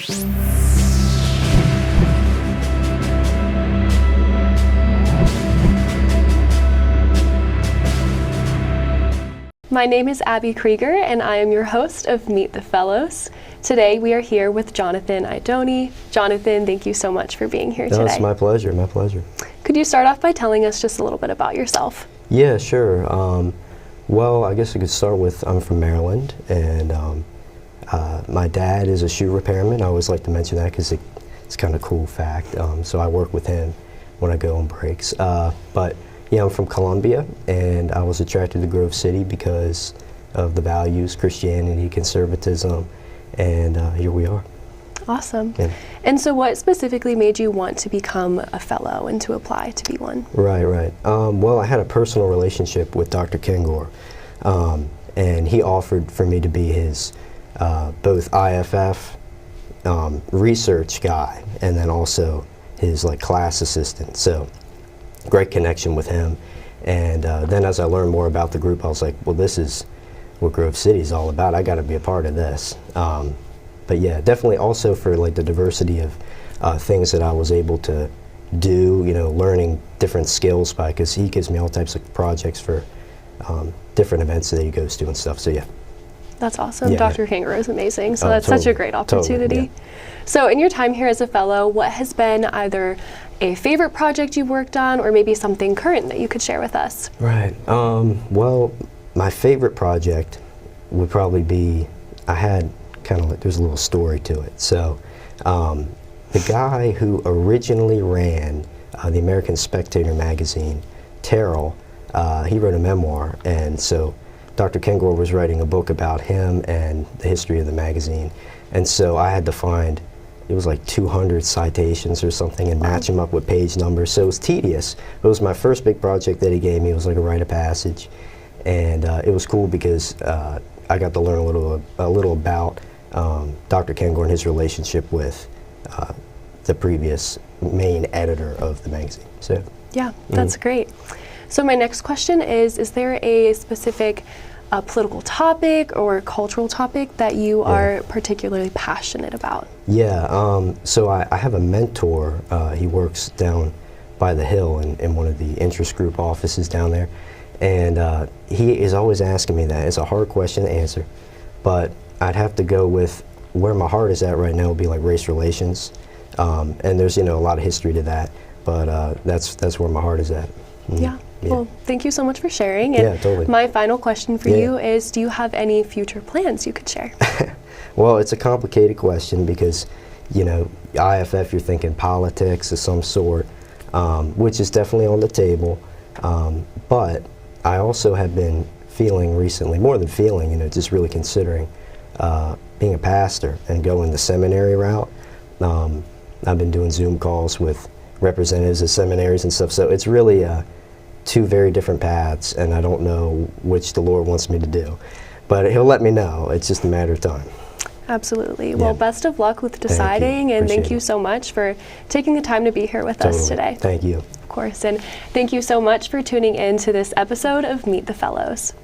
My name is Abby Krieger, and I am your host of Meet the Fellows. Today we are here with Jonathan Idoni. Jonathan, thank you so much for being here today. It's my pleasure, my pleasure. Could you start off by telling us just a little bit about yourself? Yeah, sure. Well, I guess I could start with, I'm from Maryland, and my dad is a shoe repairman. I always like to mention that because it's kind of a cool fact. So I work with him when I go on breaks. But yeah, I'm from Columbia, and I was attracted to Grove City because of the values, Christianity, conservatism, and here we are. Awesome. Yeah. And so what specifically made you want to become a fellow and to apply to be one? Right. Well, I had a personal relationship with Dr. Kengor, and he offered for me to be his both IFF research guy and then also his class assistant. So great connection with him. And then as I learned more about the group, I was like, well, this is what Grove City is all about. I got to be a part of this. But yeah, definitely also for the diversity of things that I was able to do, learning different skills because he gives me all types of projects for different events that he goes to and stuff. So yeah. That's awesome. Yeah, Dr. Kangaroo is amazing. So that's totally, such a great opportunity. Totally, yeah. So in your time here as a fellow, what has been either a favorite project you've worked on or maybe something current that you could share with us? Right. Well, my favorite project would probably be, I had there's a little story to it. So the guy who originally ran the American Spectator magazine, Terrell, he wrote a memoir, and so Dr. Kengor was writing a book about him and the history of the magazine. And so I had to find, it was 200 citations or something and match them up with page numbers. So it was tedious. It was my first big project that he gave me. It was like a rite of passage. And it was cool because I got to learn a little about Dr. Kengor and his relationship with the previous main editor of the magazine. So yeah, that's great. So my next question is there a specific political topic or cultural topic that you are particularly passionate about? Yeah, so I have a mentor. He works down by the Hill in one of the interest group offices down there. And he is always asking me that. It's a hard question to answer, but I'd have to go with where my heart is at right now would be race relations. And there's, a lot of history to that, but that's where my heart is at. Yeah. Well, thank you so much for sharing. And yeah, totally. My final question for you is, do you have any future plans you could share? Well, it's a complicated question because, IFF, you're thinking politics of some sort, which is definitely on the table. But I also have been feeling recently, more than feeling, just really considering being a pastor and going the seminary route. I've been doing Zoom calls with representatives of seminaries and stuff, so it's really two very different paths, and I don't know which the Lord wants me to do. But He'll let me know. It's just a matter of time. Absolutely. Yeah. Well, best of luck with deciding, and thank you so much for taking the time to be here with us today. Thank you. Of course, and thank you so much for tuning in to this episode of Meet the Fellows.